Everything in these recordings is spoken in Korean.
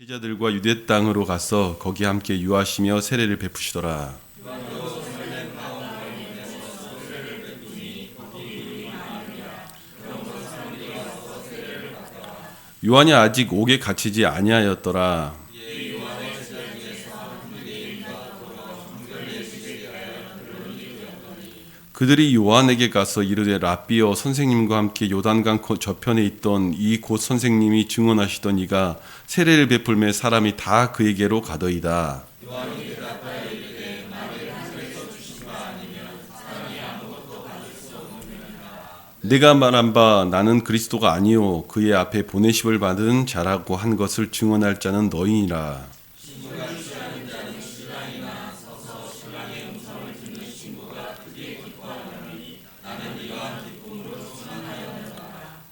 제자들과 유대 땅으로 가서 거기 함께 유하시며 세례를 베푸시더라. 요한이 아직 옥에 갇히지 아니하였더라. 그들이 요한에게 가서 이르되 랍비여, 선생님과 함께 요단강 저편에 있던 이 곧 선생님이 증언하시던 이가 세례를 베풀매 사람이 다 그에게로 가더이다. 내가 말한 바 나는 그리스도가 아니요 그의 앞에 보내심을 받은 자라고 한 것을 증언할 자는 너희니라.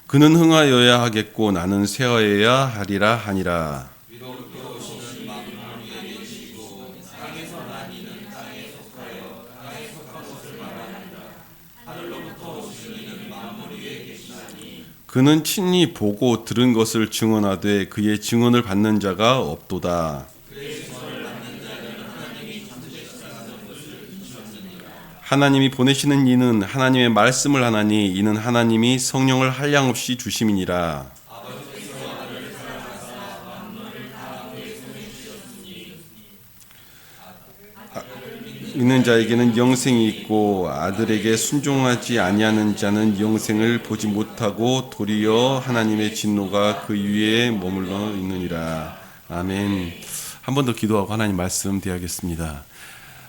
그는 흥하여야 하겠고 나는 쇠하여야 하리라 하니라. 그는 친히 보고 들은 것을 증언하되 그의 증언을 받는 자가 없도다. 하나님이 보내시는 이는 하나님의 말씀을 하나니 이는 하나님이 성령을 한량없이 주심이니라. 믿는 자에게는 영생이 있고 아들에게 순종하지 아니하는 자는 영생을 보지 못하고 도리어 하나님의 진노가 그 위에 머물러 있느니라. 아멘. 한 번 더 기도하고 하나님 말씀 대하겠습니다.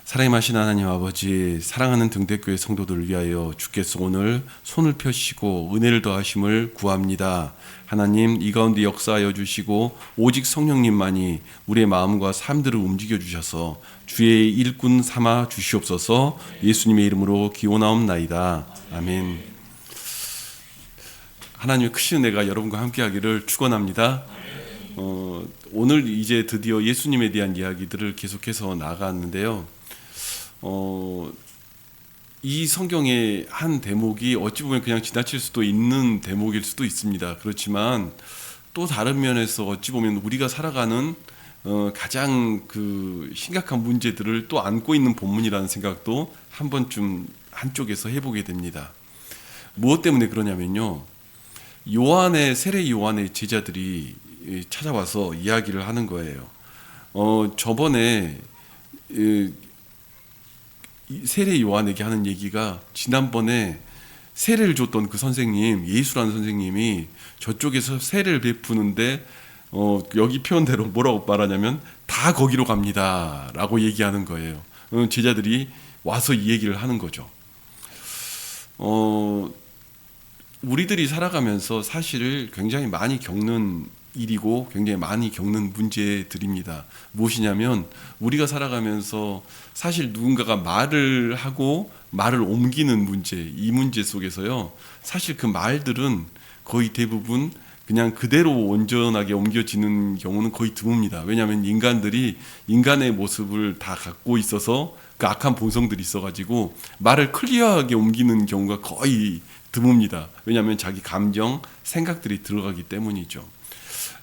사랑하신 하나님 아버지, 사랑하는 등대교회 성도들을 위하여 주께서 오늘 손을 펴시고 은혜를 더하심을 구합니다. 하나님, 이 가운데 역사하여 주시고 오직 성령님만이 우리의 마음과 삶들을 움직여 주셔서 주의 일꾼 삼아 주시옵소서. 예수님의 이름으로 기원하옵나이다. 아멘. 하나님의 크신 은혜가 여러분과 함께하기를 축원합니다. 오늘 이제 드디어 예수님에 대한 이야기들을 계속해서 나갔는데요. 이 성경의 한 대목이 어찌 보면 그냥 지나칠 수도 있는 대목일 수도 있습니다. 그렇지만 또 다른 면에서 어찌 보면 우리가 살아가는 가장 그 심각한 문제들을 또 안고 있는 본문이라는 생각도 한 번쯤 한쪽에서 해보게 됩니다. 무엇 때문에 그러냐면요, 세례 요한의 제자들이 찾아와서 이야기를 하는 거예요. 저번에 세례 요한에게 하는 얘기가 지난번에 세례를 줬던 그 선생님, 예수라는 선생님이 저쪽에서 세례를 베푸는데 여기 표현대로 뭐라고 말하냐면 다 거기로 갑니다 라고 얘기하는 거예요. 제자들이 와서 이 얘기를 하는 거죠. 우리들이 살아가면서 사실 굉장히 많이 겪는 일이고 굉장히 많이 겪는 문제들입니다. 무엇이냐면 우리가 살아가면서 사실 누군가가 말을 하고 말을 옮기는 문제, 이 문제 속에서요, 사실 그 말들은 거의 대부분 그냥 그대로 온전하게 옮겨지는 경우는 거의 드뭅니다. 왜냐하면 인간들이 인간의 모습을 다 갖고 있어서 그 악한 본성들이 있어가지고 말을 클리어하게 옮기는 경우가 거의 드뭅니다. 왜냐하면 자기 감정, 생각들이 들어가기 때문이죠.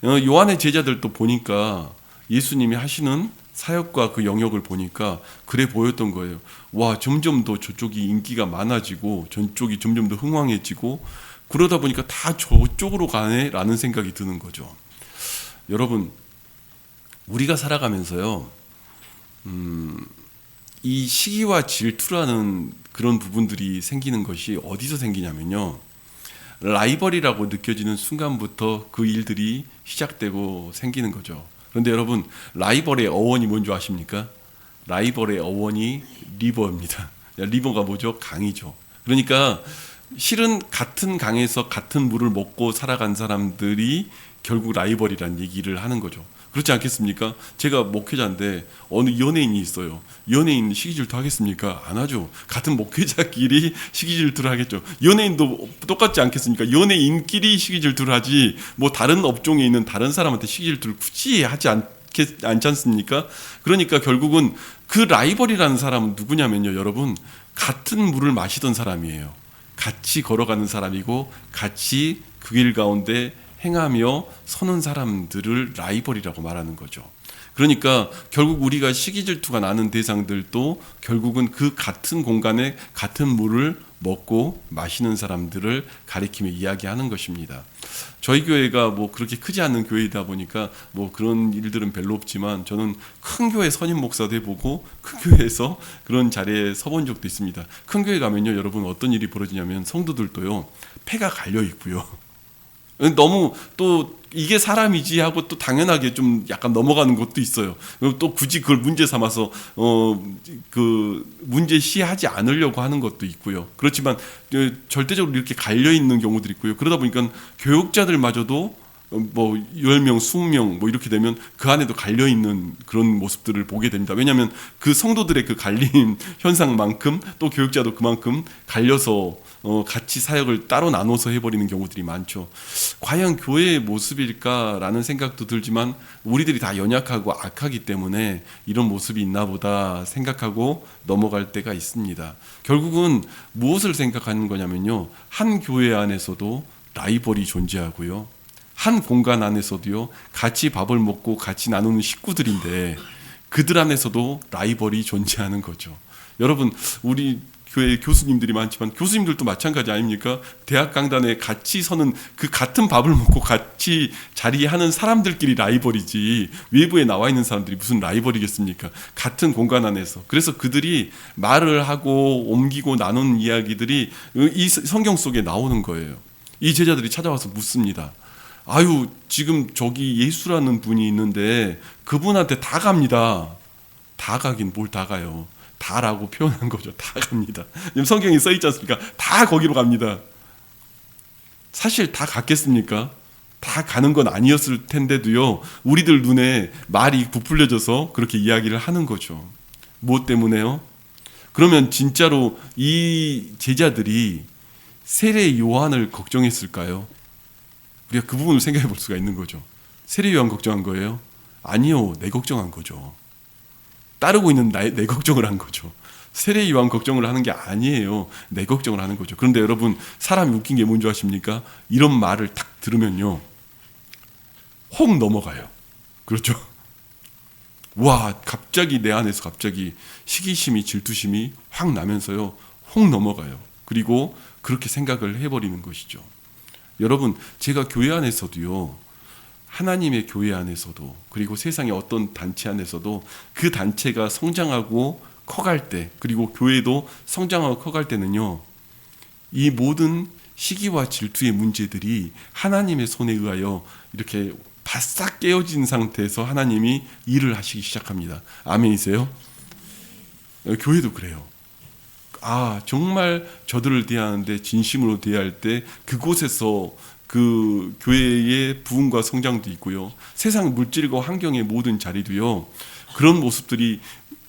요한의 제자들도 보니까 예수님이 하시는 사역과 그 영역을 보니까 그래 보였던 거예요. 와, 점점 더 저쪽이 인기가 많아지고 저쪽이 점점 더 흥왕해지고 그러다 보니까 다 저쪽으로 가네 라는 생각이 드는 거죠. 여러분, 우리가 살아가면서요, 이 시기와 질투라는 그런 부분들이 생기는 것이 어디서 생기냐면요, 라이벌이라고 느껴지는 순간부터 그 일들이 시작되고 생기는 거죠. 그런데 여러분, 라이벌의 어원이 뭔지 아십니까? 라이벌의 어원이 리버입니다. 리버가 뭐죠? 강이죠. 그러니까 실은 같은 강에서 같은 물을 먹고 살아간 사람들이 결국 라이벌이라는 얘기를 하는 거죠. 그렇지 않겠습니까? 제가 목회자인데 어느 연예인이 있어요. 연예인 시기질투 하겠습니까? 안 하죠. 같은 목회자끼리 시기질투를 하겠죠. 연예인도 똑같지 않겠습니까? 연예인끼리 시기질투를 하지 뭐 다른 업종에 있는 다른 사람한테 시기질투를 굳이 하지 않지 않습니까? 그러니까 결국은 그 라이벌이라는 사람은 누구냐면요, 여러분, 같은 물을 마시던 사람이에요. 같이 걸어가는 사람이고 같이 그 길 가운데 행하며 서는 사람들을 라이벌이라고 말하는 거죠. 그러니까 결국 우리가 시기 질투가 나는 대상들도 결국은 그 같은 공간에 같은 물을 먹고 마시는 사람들을 가리키며 이야기하는 것입니다. 저희 교회가 뭐 그렇게 크지 않는 교회이다 보니까 뭐 그런 일들은 별로 없지만 저는 큰 교회 선임 목사도 해보고 큰 교회에서 그런 자리에 서본 적도 있습니다. 큰 교회 가면요, 여러분 어떤 일이 벌어지냐면 성도들도요, 폐가 갈려 있고요. 너무 또 이게 사람이지 하고 또 당연하게 좀 약간 넘어가는 것도 있어요. 또 굳이 그걸 문제 삼아서 그 문제시하지 않으려고 하는 것도 있고요. 그렇지만 절대적으로 이렇게 갈려 있는 경우들이 있고요. 그러다 보니까 교육자들마저도 뭐 10명, 20명 뭐 이렇게 되면 그 안에도 갈려 있는 그런 모습들을 보게 됩니다. 왜냐하면 그 성도들의 그 갈림 현상만큼 또 교육자도 그만큼 갈려서 같이 사역을 따로 나눠서 해버리는 경우들이 많죠. 과연 교회의 모습일까라는 생각도 들지만 우리들이 다 연약하고 악하기 때문에 이런 모습이 있나 보다 생각하고 넘어갈 때가 있습니다. 결국은 무엇을 생각하는 거냐면요, 한 교회 안에서도 라이벌이 존재하고요, 한 공간 안에서도요, 같이 밥을 먹고 같이 나누는 식구들인데 그들 안에서도 라이벌이 존재하는 거죠. 여러분, 우리 교회 교수님들이 많지만 교수님들도 마찬가지 아닙니까? 대학 강단에 같이 서는 그 같은 밥을 먹고 같이 자리하는 사람들끼리 라이벌이지 외부에 나와 있는 사람들이 무슨 라이벌이겠습니까? 같은 공간 안에서. 그래서 그들이 말을 하고 옮기고 나누는 이야기들이 이 성경 속에 나오는 거예요. 이 제자들이 찾아와서 묻습니다. 아유, 지금 저기 예수라는 분이 있는데 그분한테 다 갑니다. 다 가긴 뭘 다 가요. 다라고 표현한 거죠. 다 갑니다. 성경에 써 있지 않습니까? 다 거기로 갑니다. 사실 다 갔겠습니까? 다 가는 건 아니었을 텐데도요, 우리들 눈에 말이 부풀려져서 그렇게 이야기를 하는 거죠. 무엇 때문에요? 그러면 진짜로 이 제자들이 세례 요한을 걱정했을까요? 우리가 그 부분을 생각해 볼 수가 있는 거죠. 세례 요한 걱정한 거예요? 아니요, 내 걱정한 거죠. 따르고 있는 내 걱정을 한 거죠. 세례 요한 걱정을 하는 게 아니에요. 내 걱정을 하는 거죠. 그런데 여러분, 사람이 웃긴 게 뭔지 아십니까? 이런 말을 딱 들으면요, 혹 넘어가요. 그렇죠? 와, 갑자기 내 안에서 갑자기 시기심이, 질투심이 확 나면서요, 혹 넘어가요. 그리고 그렇게 생각을 해버리는 것이죠. 여러분, 제가 교회 안에서도요, 하나님의 교회 안에서도, 그리고 세상의 어떤 단체 안에서도 그 단체가 성장하고 커갈 때, 그리고 교회도 성장하고 커갈 때는요, 이 모든 시기와 질투의 문제들이 하나님의 손에 의하여 이렇게 바싹 깨어진 상태에서 하나님이 일을 하시기 시작합니다. 아멘이세요? 교회도 그래요. 아, 정말 저들을 대하는데 진심으로 대할 때 그곳에서 그 교회의 부흥과 성장도 있고요, 세상 물질과 환경의 모든 자리도요, 그런 모습들이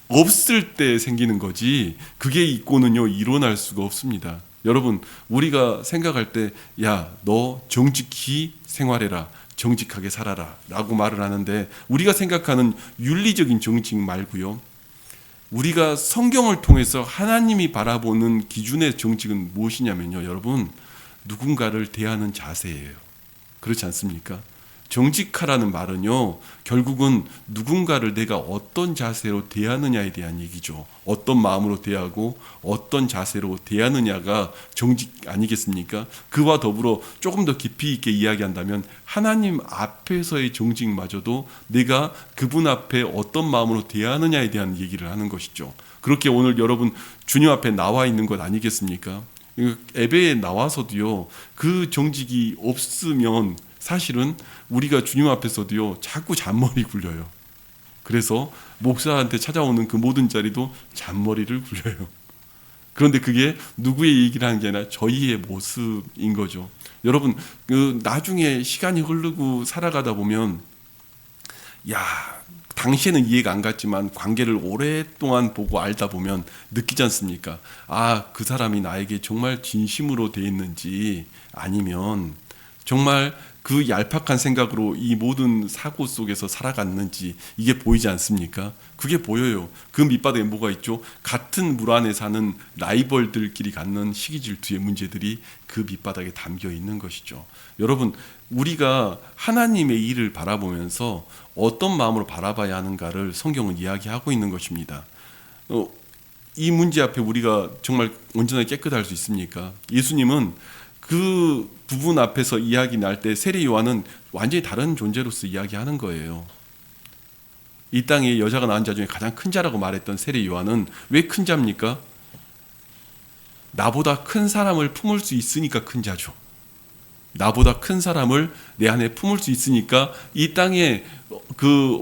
없을 때 생기는 거지 그게 있고는요 일어날 수가 없습니다. 여러분, 우리가 생각할 때 야, 너 정직히 생활해라, 정직하게 살아라 라고 말을 하는데, 우리가 생각하는 윤리적인 정직 말고요, 우리가 성경을 통해서 하나님이 바라보는 기준의 정직은 무엇이냐면요, 여러분, 누군가를 대하는 자세예요. 그렇지 않습니까? 정직하라는 말은요, 결국은 누군가를 내가 어떤 자세로 대하느냐에 대한 얘기죠. 어떤 마음으로 대하고 어떤 자세로 대하느냐가 정직 아니겠습니까? 그와 더불어 조금 더 깊이 있게 이야기한다면 하나님 앞에서의 정직마저도 내가 그분 앞에 어떤 마음으로 대하느냐에 대한 얘기를 하는 것이죠. 그렇게 오늘 여러분 주님 앞에 나와 있는 것 아니겠습니까? 예배에 나와서도요, 그 정직이 없으면 사실은 우리가 주님 앞에서도요, 자꾸 잔머리 굴려요. 그래서 목사한테 찾아오는 그 모든 자리도 잔머리를 굴려요. 그런데 그게 누구의 얘기를 하는 게 아니라 저희의 모습인 거죠. 여러분, 나중에 시간이 흐르고 살아가다 보면, 야, 당시에는 이해가 안 갔지만 관계를 오랫동안 보고 알다 보면 느끼지 않습니까? 아, 그 사람이 나에게 정말 진심으로 돼 있는지, 아니면 정말 그 얄팍한 생각으로 이 모든 사고 속에서 살아갔는지, 이게 보이지 않습니까? 그게 보여요. 그 밑바닥에 뭐가 있죠? 같은 물 안에 사는 라이벌들끼리 갖는 시기 질투의 문제들이 그 밑바닥에 담겨 있는 것이죠. 여러분, 우리가 하나님의 일을 바라보면서 어떤 마음으로 바라봐야 하는가를 성경은 이야기하고 있는 것입니다. 이 문제 앞에 우리가 정말 온전하게 깨끗할 수 있습니까? 예수님은 그 부분 앞에서 이야기 날 때 세례 요한은 완전히 다른 존재로서 이야기하는 거예요. 이 땅에 여자가 낳은 자 중에 가장 큰 자라고 말했던 세례 요한은 왜 큰 자입니까? 나보다 큰 사람을 품을 수 있으니까 큰 자죠. 나보다 큰 사람을 내 안에 품을 수 있으니까 이 땅에 그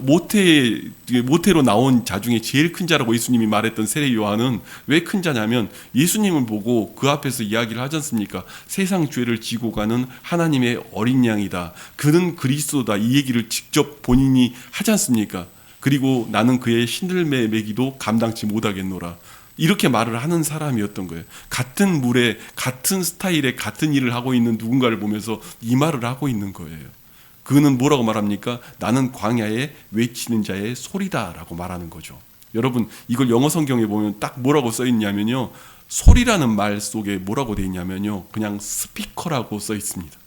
모태로 나온 자 중에 제일 큰 자라고 예수님이 말했던 세례 요한은 왜 큰 자냐면 예수님을 보고 그 앞에서 이야기를 하지 않습니까? 세상 죄를 지고 가는 하나님의 어린 양이다. 그는 그리스도다. 이 얘기를 직접 본인이 하지 않습니까? 그리고 나는 그의 신들매 매기도 감당치 못하겠노라. 이렇게 말을 하는 사람이었던 거예요. 같은 물에 같은 스타일의 같은 일을 하고 있는 누군가를 보면서 이 말을 하고 있는 거예요. 그는 뭐라고 말합니까? 나는 광야에 외치는 자의 소리다라고 말하는 거죠. 여러분, 이걸 영어 성경에 보면 딱 뭐라고 써 있냐면요, 소리라는 말 속에 뭐라고 돼 있냐면요, 그냥 스피커라고 써 있습니다.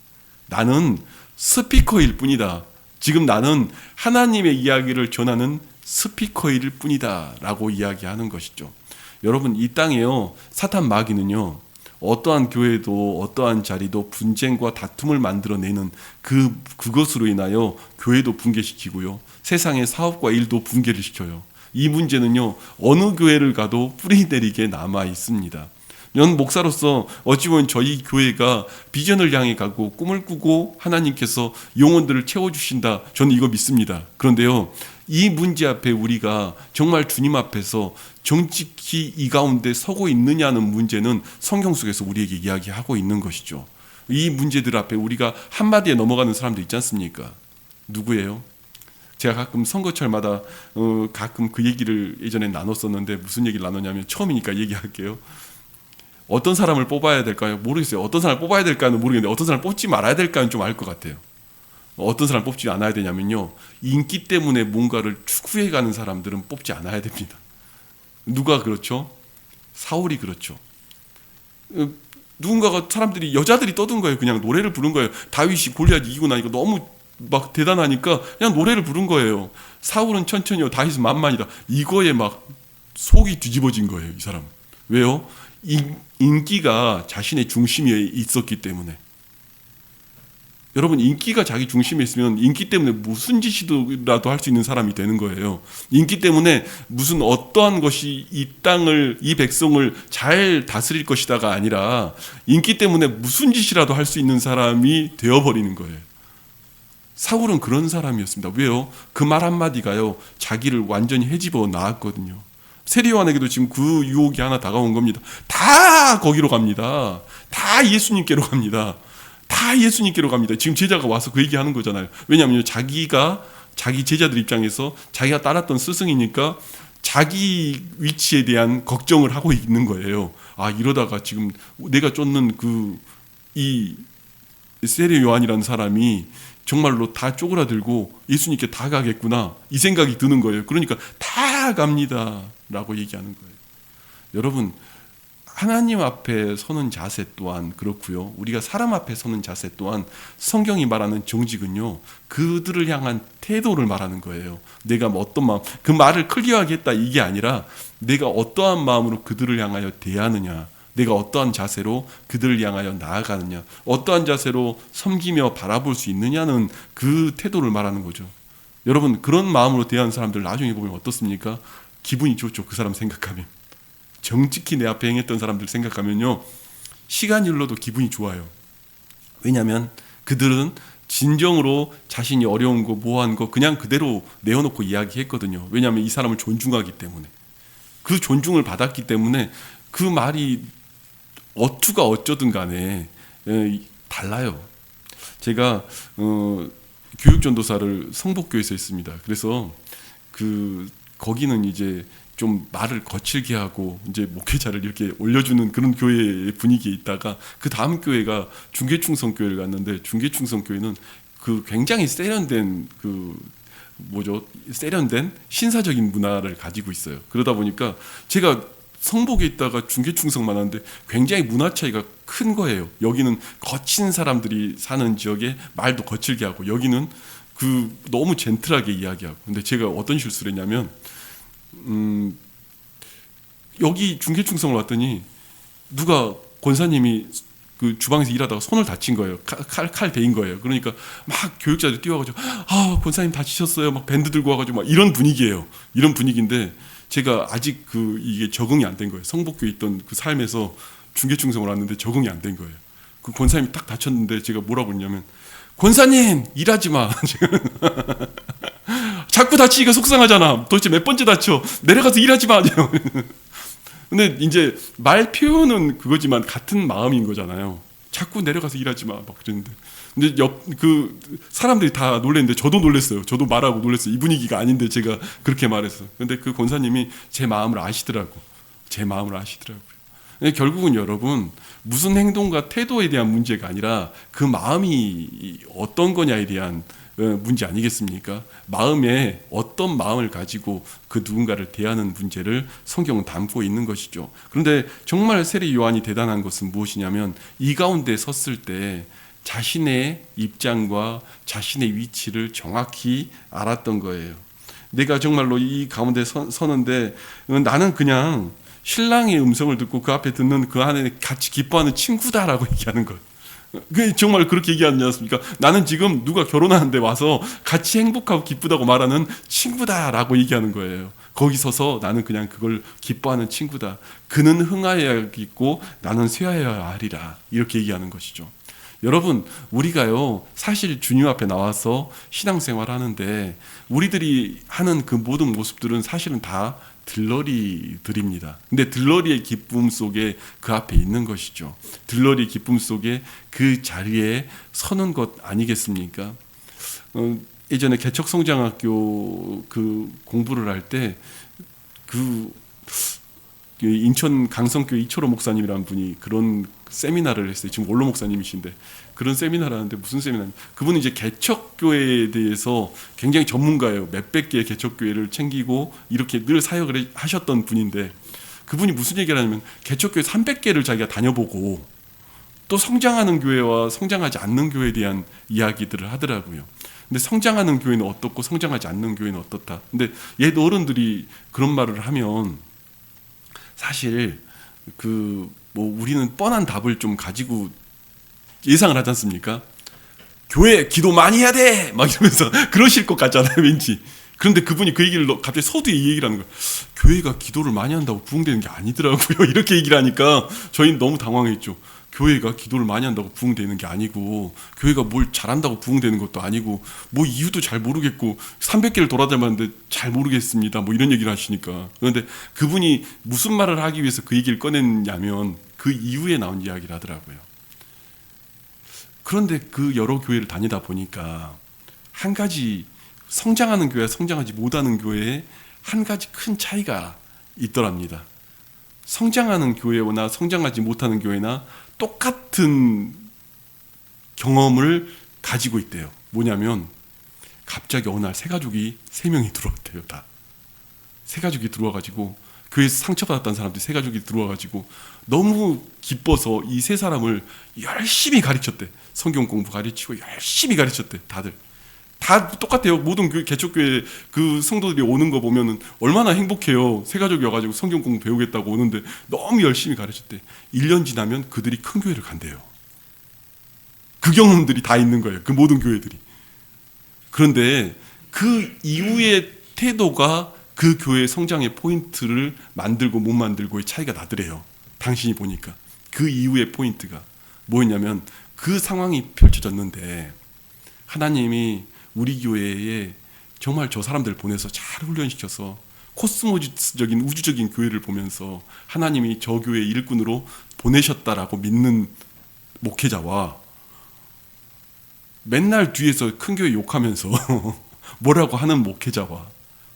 나는 스피커일 뿐이다. 지금 나는 하나님의 이야기를 전하는 스피커일 뿐이다 라고 이야기하는 것이죠. 여러분, 이 땅에요, 사탄 마귀는요, 어떠한 교회도 어떠한 자리도 분쟁과 다툼을 만들어내는 그것으로 인하여 교회도 붕괴시키고요, 세상의 사업과 일도 붕괴를 시켜요. 이 문제는요, 어느 교회를 가도 뿌리 내리게 남아 있습니다. 연 목사로서 어찌 보면 저희 교회가 비전을 향해 가고 꿈을 꾸고 하나님께서 영혼들을 채워주신다, 저는 이거 믿습니다. 그런데요, 이 문제 앞에 우리가 정말 주님 앞에서 정직히 이 가운데 서고 있느냐는 문제는 성경 속에서 우리에게 이야기하고 있는 것이죠. 이 문제들 앞에 우리가 한마디에 넘어가는 사람도 있지 않습니까? 누구예요? 제가 가끔 선거철마다 가끔 그 얘기를 예전에 나눴었는데, 무슨 얘기를 나눴냐면, 처음이니까 얘기할게요. 어떤 사람을 뽑아야 될까요? 모르겠어요. 어떤 사람을 뽑아야 될까는 모르겠는데, 어떤 사람을 뽑지 말아야 될까는 좀 알 것 같아요. 어떤 사람을 뽑지 않아야 되냐면요, 인기 때문에 뭔가를 추구해가는 사람들은 뽑지 않아야 됩니다. 누가 그렇죠? 사울이 그렇죠. 누군가가, 사람들이, 여자들이 떠든 거예요. 그냥 노래를 부른 거예요. 다윗이 골리앗 이기고 나니까 너무 막 대단하니까 그냥 노래를 부른 거예요. 사울은 천천히요, 다윗은 만만이다. 이거에 막 속이 뒤집어진 거예요, 이 사람. 왜요? 인기가 자신의 중심에 있었기 때문에. 여러분, 인기가 자기 중심에 있으면 인기 때문에 무슨 짓이라도 할 수 있는 사람이 되는 거예요. 인기 때문에 무슨 어떠한 것이 이 땅을, 이 백성을 잘 다스릴 것이다가 아니라, 인기 때문에 무슨 짓이라도 할 수 있는 사람이 되어버리는 거예요. 사울은 그런 사람이었습니다. 왜요? 그 말 한마디가요, 자기를 완전히 헤집어 나왔거든요. 세례 요한에게도 지금 그 유혹이 하나 다가온 겁니다. 다 거기로 갑니다. 다 예수님께로 갑니다. 다 예수님께로 갑니다. 지금 제자가 와서 그 얘기하는 거잖아요. 왜냐하면 자기가, 자기 제자들 입장에서 자기가 따랐던 스승이니까 자기 위치에 대한 걱정을 하고 있는 거예요. 아, 이러다가 지금 내가 쫓는 이 세례 요한이라는 사람이 정말로 다 쪼그라들고 예수님께 다 가겠구나, 이 생각이 드는 거예요. 그러니까 다 갑니다 라고 얘기하는 거예요. 여러분, 하나님 앞에 서는 자세 또한 그렇고요, 우리가 사람 앞에 서는 자세 또한 성경이 말하는 정직은요, 그들을 향한 태도를 말하는 거예요. 내가 뭐 어떤 마음, 그 말을 클리어하게 했다 이게 아니라 내가 어떠한 마음으로 그들을 향하여 대하느냐, 내가 어떠한 자세로 그들을 향하여 나아가느냐, 어떠한 자세로 섬기며 바라볼 수 있느냐는 그 태도를 말하는 거죠. 여러분, 그런 마음으로 대하는 사람들 나중에 보면 어떻습니까? 기분이 좋죠. 그 사람 생각하면. 정직히 내 앞에 행했던 사람들 생각하면요, 시간이 흘러도 기분이 좋아요. 왜냐하면 그들은 진정으로 자신이 어려운 거, 뭐한 거 그냥 그대로 내어놓고 이야기했거든요. 왜냐하면 이 사람을 존중하기 때문에, 그 존중을 받았기 때문에 그 말이 어투가 어쩌든 간에 달라요. 제가 교육전도사를 성북교에서 했습니다. 그래서 거기는 이제 좀 말을 거칠게 하고 이제 목회자를 이렇게 올려주는 그런 교회의 분위기에 있다가, 그 다음 교회가 중계충성교회를 갔는데, 중계충성교회는 굉장히 세련된 세련된 신사적인 문화를 가지고 있어요. 그러다 보니까 제가 성북에 있다가 중계충성만 하는데 굉장히 문화 차이가 큰 거예요. 여기는 거친 사람들이 사는 지역에 말도 거칠게 하고 여기는 그 너무 젠틀하게 이야기하고. 근데 제가 어떤 실수를 했냐면 여기 중계충성을 왔더니 누가 권사님이 그 주방에서 일하다가 손을 다친 거예요. 칼 대인 거예요. 그러니까 막 교육자들 뛰어가지고 권사님 다치셨어요. 막 밴드 들고 와가지고 막 이런 분위기예요. 이런 분위기인데 제가 아직 이게 적응이 안 된 거예요. 성북교에 있던 그 삶에서 중계충성을 왔는데 적응이 안 된 거예요. 그 권사님이 딱 다쳤는데 제가 뭐라고 했냐면 권사님 일하지 마. 자꾸 다치기가 속상하잖아. 도대체 몇 번째 다쳐. 내려가서 일하지 마. 근데 이제 말 표현은 그거지만 같은 마음인 거잖아요. 자꾸 내려가서 일하지 마. 막 그랬는데. 근데 그 사람들이 다 놀랬는데 저도 놀랬어요. 저도 말하고 놀랬어요. 이 분위기가 아닌데 제가 그렇게 말했어요. 근데 그 권사님이 제 마음을 아시더라고. 제 마음을 아시더라고요. 결국은 여러분 무슨 행동과 태도에 대한 문제가 아니라 그 마음이 어떤 거냐에 대한 문제 아니겠습니까? 마음에 어떤 마음을 가지고 그 누군가를 대하는 문제를 성경은 담고 있는 것이죠. 그런데 정말 세례 요한이 대단한 것은 무엇이냐면 이 가운데 섰을 때 자신의 입장과 자신의 위치를 정확히 알았던 거예요. 내가 정말로 이 가운데 서는데 나는 그냥 신랑의 음성을 듣고 그 앞에 듣는 그 안에 같이 기뻐하는 친구다라고 얘기하는 거예요. 정말 그렇게 얘기하지 않습니까? 나는 지금 누가 결혼하는데 와서 같이 행복하고 기쁘다고 말하는 친구다라고 얘기하는 거예요. 거기 서서 나는 그냥 그걸 기뻐하는 친구다. 그는 흥하여야겠고 나는 쇠하여야 하리라. 이렇게 얘기하는 것이죠. 여러분 우리가요 사실 주님 앞에 나와서 신앙생활 하는데 우리들이 하는 그 모든 모습들은 사실은 다 들러리들입니다. 근데 들러리의 기쁨 속에 그 앞에 있는 것이죠. 들러리 기쁨 속에 그 자리에 서는 것 아니겠습니까? 예전에 개척성장학교 그 공부를 할 때 그 인천 강성교회 이철호 목사님이라는 분이 그런 세미나를 했어요. 지금 원로 목사님이신데 그런 세미나를 하는데 무슨 세미나냐? 그분은 이제 개척교회에 대해서 굉장히 전문가예요. 몇백 개의 개척교회를 챙기고 이렇게 늘 사역을 하셨던 분인데 그분이 무슨 얘기를 하냐면 개척교회 300개를 자기가 다녀보고 또 성장하는 교회와 성장하지 않는 교회에 대한 이야기들을 하더라고요. 근데 성장하는 교회는 어떻고 성장하지 않는 교회는 어떻다. 근데 옛 어른들이 그런 말을 하면 사실 우리는 뻔한 답을 좀 가지고 예상을 하지 않습니까? 교회 기도 많이 해야 돼! 막 이러면서 그러실 것 같잖아요, 왠지. 그런데 그분이 그 얘기를 갑자기 서두에 이 얘기를 하는 거예요. 교회가 기도를 많이 한다고 부흥되는 게 아니더라고요. 이렇게 얘기를 하니까 저희는 너무 당황했죠. 교회가 기도를 많이 한다고 부흥되는 게 아니고 교회가 뭘 잘한다고 부흥되는 것도 아니고 뭐 이유도 잘 모르겠고 300개를 돌아다녔는데 잘 모르겠습니다. 뭐 이런 얘기를 하시니까. 그런데 그분이 무슨 말을 하기 위해서 그 얘기를 꺼냈냐면 그 이후에 나온 이야기를 하더라고요. 그런데 그 여러 교회를 다니다 보니까 한 가지 성장하는 교회와 성장하지 못하는 교회에 한 가지 큰 차이가 있더랍니다. 성장하는 교회나 성장하지 못하는 교회나 똑같은 경험을 가지고 있대요. 뭐냐면 갑자기 어느 날 새 가족이 3명이 들어왔대요. 다. 새 가족이 들어와가지고 교회에서 상처받았던 사람들이 새 가족이 들어와가지고 너무 기뻐서 이 세 사람을 열심히 가르쳤대. 성경 공부 가르치고 열심히 가르쳤대. 다들. 다 똑같아요. 모든 개척교회 그 성도들이 오는 거 보면은 얼마나 행복해요. 새 가족이 와가지고 성경 공부 배우겠다고 오는데 너무 열심히 가르쳤대. 1년 지나면 그들이 큰 교회를 간대요. 그 경험들이 다 있는 거예요. 그 모든 교회들이. 그런데 그 이후의 태도가 그 교회의 성장의 포인트를 만들고 못 만들고의 차이가 나더래요. 당신이 보니까. 그 이후의 포인트가 뭐였냐면 그 상황이 펼쳐졌는데 하나님이 우리 교회에 정말 저 사람들을 보내서 잘 훈련시켜서 코스모스적인 우주적인 교회를 보면서 하나님이 저 교회 일꾼으로 보내셨다라고 믿는 목회자와 맨날 뒤에서 큰 교회 욕하면서 뭐라고 하는 목회자와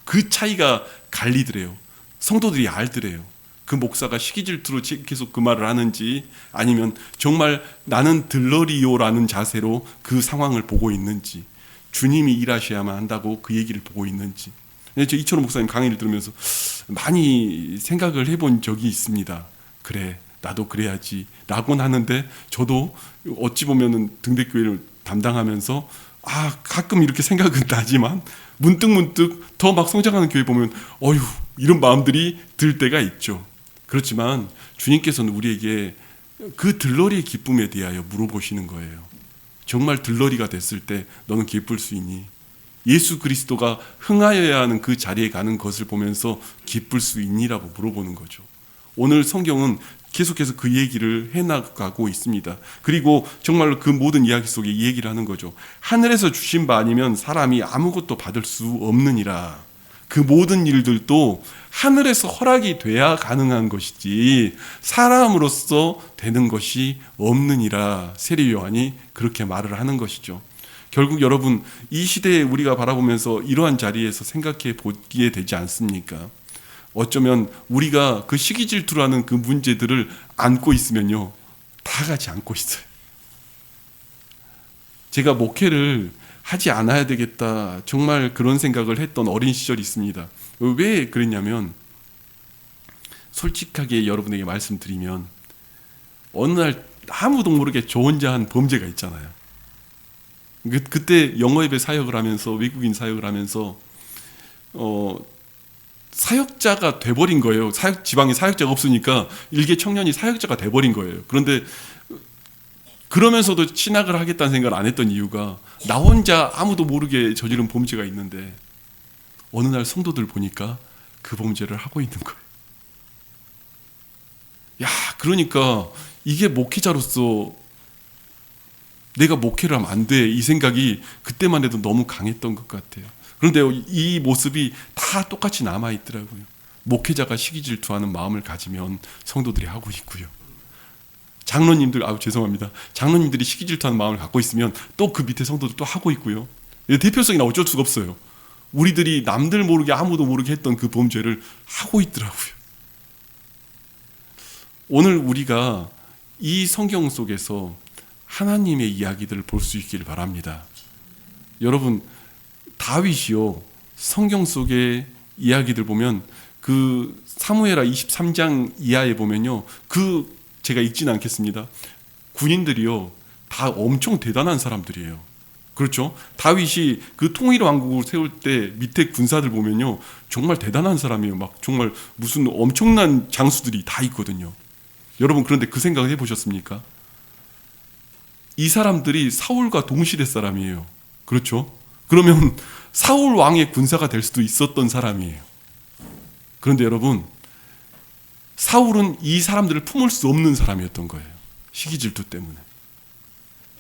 그 차이가 갈리더래요. 성도들이 알더래요. 그 목사가 시기질투로 계속 그 말을 하는지 아니면 정말 나는 들러리요라는 자세로 그 상황을 보고 있는지 주님이 일하셔야만 한다고 그 얘기를 보고 있는지. 저 이철호 목사님 강의를 들으면서 많이 생각을 해본 적이 있습니다. 그래, 나도 그래야지 라고는 하는데, 저도 어찌 보면은 등대교회를 담당하면서 가끔 이렇게 생각은 나지만 문득문득 더 막 성장하는 교회 보면 어휴, 이런 마음들이 들 때가 있죠. 그렇지만 주님께서는 우리에게 그 들러리의 기쁨에 대하여 물어보시는 거예요. 정말 들러리가 됐을 때 너는 기쁠 수 있니? 예수 그리스도가 흥하여야 하는 그 자리에 가는 것을 보면서 기쁠 수 있니라고 물어보는 거죠. 오늘 성경은 계속해서 그 얘기를 해나가고 있습니다. 그리고 정말로 그 모든 이야기 속에 이 얘기를 하는 거죠. 하늘에서 주신 바 아니면 사람이 아무것도 받을 수 없느니라. 그 모든 일들도 하늘에서 허락이 돼야 가능한 것이지 사람으로서 되는 것이 없느니라. 세례 요한이 그렇게 말을 하는 것이죠. 결국 여러분, 이 시대에 우리가 바라보면서 이러한 자리에서 생각해 보기에 되지 않습니까? 어쩌면 우리가 그 시기 질투라는 그 문제들을 안고 있으면요, 다 같이 안고 있어요. 제가 목회를 하지 않아야 되겠다, 정말 그런 생각을 했던 어린 시절이 있습니다. 왜 그랬냐면, 솔직하게 여러분에게 말씀드리면 어느 날 아무도 모르게 저 혼자 한 범죄가 있잖아요. 그때 영어예배 사역을 하면서, 외국인 사역을 하면서 사역자가 돼버린 거예요. 지방에 사역자가 없으니까 일개 청년이 사역자가 돼버린 거예요. 그런데 그러면서도 신학을 하겠다는 생각을 안 했던 이유가, 나 혼자 아무도 모르게 저지른 범죄가 있는데 어느 날 성도들 보니까 그 범죄를 하고 있는 거예요. 야, 그러니까 이게 목회자로서 내가 목회를 하면 안 돼, 이 생각이 그때만 해도 너무 강했던 것 같아요. 그런데 이 모습이 다 똑같이 남아있더라고요. 목회자가 시기 질투하는 마음을 가지면 성도들이 하고 있고요. 장로님들, 죄송합니다. 장로님들이 시기 질투하는 마음을 갖고 있으면 또 그 밑에 성도들 또 하고 있고요. 대표성이나 어쩔 수가 없어요. 우리들이 남들 모르게 아무도 모르게 했던 그 범죄를 하고 있더라고요. 오늘 우리가 이 성경 속에서 하나님의 이야기들을 볼 수 있기를 바랍니다. 여러분, 다윗이요, 성경 속의 이야기들 보면 그 사무엘하 23장 이하에 보면요, 제가 읽지는 않겠습니다. 군인들이요, 다 엄청 대단한 사람들이에요. 그렇죠? 다윗이 그 통일 왕국을 세울 때 밑에 군사들 보면요, 정말 대단한 사람이에요. 막 정말 무슨 엄청난 장수들이 다 있거든요. 여러분, 그런데 그 생각을 해보셨습니까? 이 사람들이 사울과 동시대 사람이에요. 그렇죠? 그러면 사울 왕의 군사가 될 수도 있었던 사람이에요. 그런데 여러분, 사울은 이 사람들을 품을 수 없는 사람이었던 거예요. 시기 질투 때문에.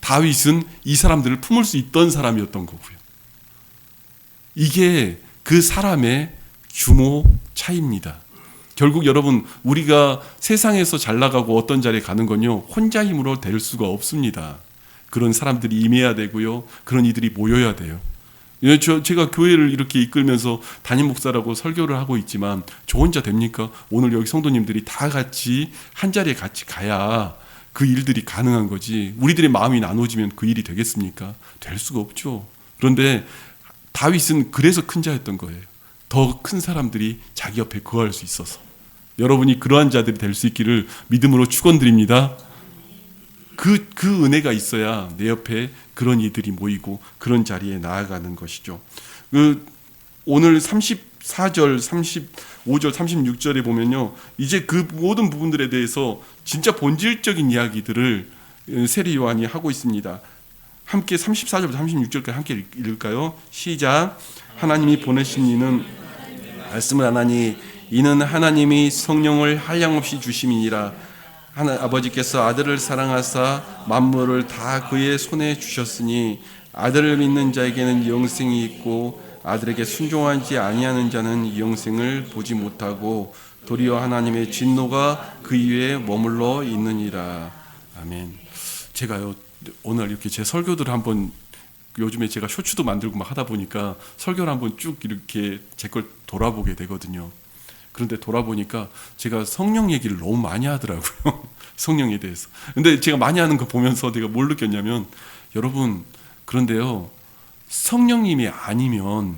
다윗은 이 사람들을 품을 수 있던 사람이었던 거고요. 이게 그 사람의 규모 차이입니다. 결국 여러분, 우리가 세상에서 잘 나가고 어떤 자리에 가는 건요, 혼자 힘으로 될 수가 없습니다. 그런 사람들이 임해야 되고요, 그런 이들이 모여야 돼요. 제가 교회를 이렇게 이끌면서 담임 목사라고 설교를 하고 있지만 저 혼자 됩니까? 오늘 여기 성도님들이 다 같이 한 자리에 같이 가야 그 일들이 가능한 거지, 우리들의 마음이 나눠지면 그 일이 되겠습니까? 될 수가 없죠. 그런데 다윗은 그래서 큰 자였던 거예요. 더 큰 사람들이 자기 옆에 거할 수 있어서. 여러분이 그러한 자들이 될 수 있기를 믿음으로 축원드립니다. 그 은혜가 있어야 내 옆에 그런 이들이 모이고 그런 자리에 나아가는 것이죠. 오늘 34절, 35절, 36절에 보면요, 이제 그 모든 부분들에 대해서 진짜 본질적인 이야기들을 세례 요한이 하고 있습니다. 함께 34절부터 36절까지 함께 읽을까요? 시작. 하나님이 보내신 이는 말씀을 안 하니 이는 하나님이 성령을 한량없이 주심이니라. 아버지께서 아들을 사랑하사 만물을 다 그의 손에 주셨으니 아들을 믿는 자에게는 영생이 있고 아들에게 순종하지 아니하는 자는 이 영생을 보지 못하고 도리어 하나님의 진노가 그 위에 머물러 있느니라. 아멘. 제가요, 오늘 이렇게 제 설교들을 한번, 요즘에 제가 쇼츠도 만들고 막 하다 보니까 설교를 한번 쭉 이렇게 제 걸 돌아보게 되거든요. 그런데 돌아보니까 제가 성령 얘기를 너무 많이 하더라고요. 성령에 대해서. 근데 제가 많이 하는 거 보면서 내가 뭘 느꼈냐면, 여러분, 그런데요, 성령님이 아니면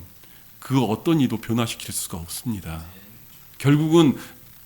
그 어떤 이도 변화시킬 수가 없습니다. 결국은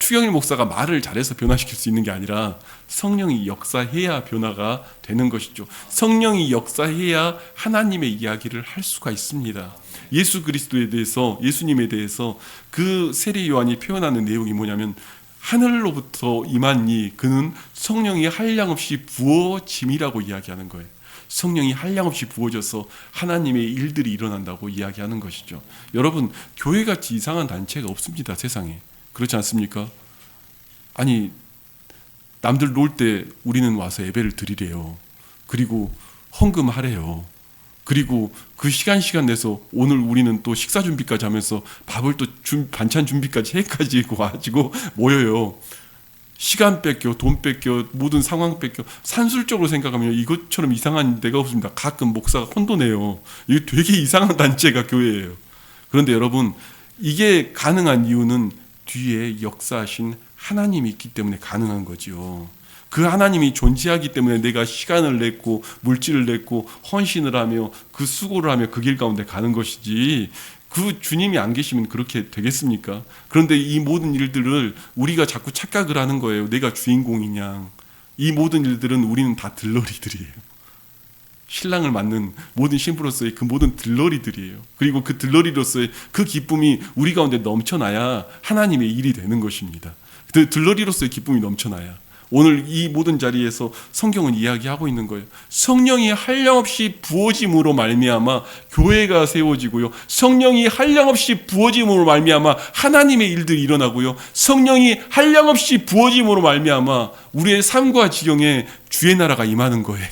추경일 목사가 말을 잘해서 변화시킬 수 있는 게 아니라 성령이 역사해야 변화가 되는 것이죠. 성령이 역사해야 하나님의 이야기를 할 수가 있습니다. 예수 그리스도에 대해서, 예수님에 대해서 그 세례 요한이 표현하는 내용이 뭐냐면, 하늘로부터 임한 그는 성령이 한량없이 부어짐이라고 이야기하는 거예요. 성령이 한량없이 부어져서 하나님의 일들이 일어난다고 이야기하는 것이죠. 여러분, 교회같이 이상한 단체가 없습니다, 세상에. 그렇지 않습니까? 아니, 남들 놀 때 우리는 와서 예배를 드리래요. 그리고 헌금하래요. 그리고 그 시간 내서 오늘 우리는 또 식사 준비까지 하면서 밥을 또 반찬 준비까지 해까지 가지고 모여요. 시간 뺏겨, 돈 뺏겨, 모든 상황 뺏겨. 산술적으로 생각하면 이것처럼 이상한 데가 없습니다. 가끔 목사가 혼돈해요. 이게 되게 이상한 단체가 교회예요. 그런데 여러분, 이게 가능한 이유는 뒤에 역사하신 하나님이 있기 때문에 가능한 거지요. 그 하나님이 존재하기 때문에 내가 시간을 냈고 물질을 냈고 헌신을 하며 그 수고를 하며 그 길 가운데 가는 것이지, 그 주님이 안 계시면 그렇게 되겠습니까? 그런데 이 모든 일들을 우리가 자꾸 착각을 하는 거예요. 내가 주인공이냐. 이 모든 일들은 우리는 다 들러리들이에요. 신랑을 맞는 모든 신부로서의 그 모든 들러리들이에요. 그리고 그 들러리로서의 그 기쁨이 우리 가운데 넘쳐나야 하나님의 일이 되는 것입니다. 그 들러리로서의 기쁨이 넘쳐나야. 오늘 이 모든 자리에서 성경은 이야기하고 있는 거예요. 성령이 한량없이 부어짐으로 말미암아 교회가 세워지고요. 성령이 한량없이 부어짐으로 말미암아 하나님의 일들이 일어나고요. 성령이 한량없이 부어짐으로 말미암아 우리의 삶과 지경에 주의 나라가 임하는 거예요.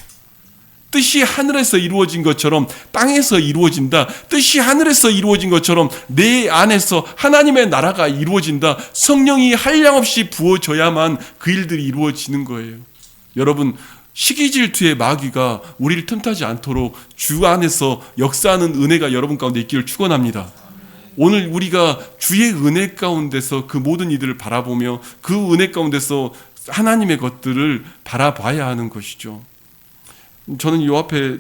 뜻이 하늘에서 이루어진 것처럼 땅에서 이루어진다. 뜻이 하늘에서 이루어진 것처럼 내 안에서 하나님의 나라가 이루어진다. 성령이 한량없이 부어져야만 그 일들이 이루어지는 거예요. 여러분, 시기질투의 마귀가 우리를 틈타지 않도록 주 안에서 역사하는 은혜가 여러분 가운데 있기를 축원합니다. 오늘 우리가 주의 은혜 가운데서 그 모든 이들을 바라보며 그 은혜 가운데서 하나님의 것들을 바라봐야 하는 것이죠. 저는 이 앞에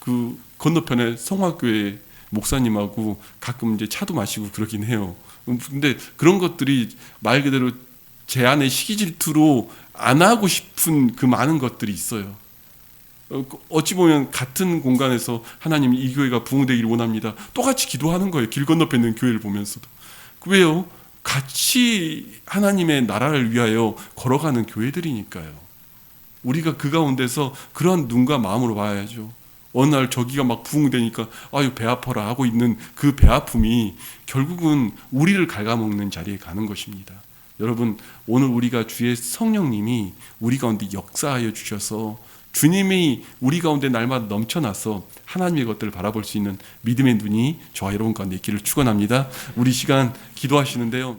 그 건너편에 성화교회 목사님하고 가끔 이제 차도 마시고 그러긴 해요. 근데 그런 것들이 말 그대로 제 안에 시기질투로 안 하고 싶은 그 많은 것들이 있어요. 어찌 보면 같은 공간에서 하나님이 이 교회가 부흥되기를 원합니다. 똑같이 기도하는 거예요. 길 건너편에 있는 교회를 보면서도. 왜요? 같이 하나님의 나라를 위하여 걸어가는 교회들이니까요. 우리가 그 가운데서 그런 눈과 마음으로 봐야죠. 어느 날 저기가 막 부흥되니까 아유 배 아파라 하고 있는 그 배 아픔이 결국은 우리를 갉아먹는 자리에 가는 것입니다. 여러분, 오늘 우리가 주의 성령님이 우리 가운데 역사하여 주셔서 주님이 우리 가운데 날마다 넘쳐나서 하나님의 것들을 바라볼 수 있는 믿음의 눈이 저와 여러분 가운데 있기를 축원합니다. 우리 시간 기도하시는데요.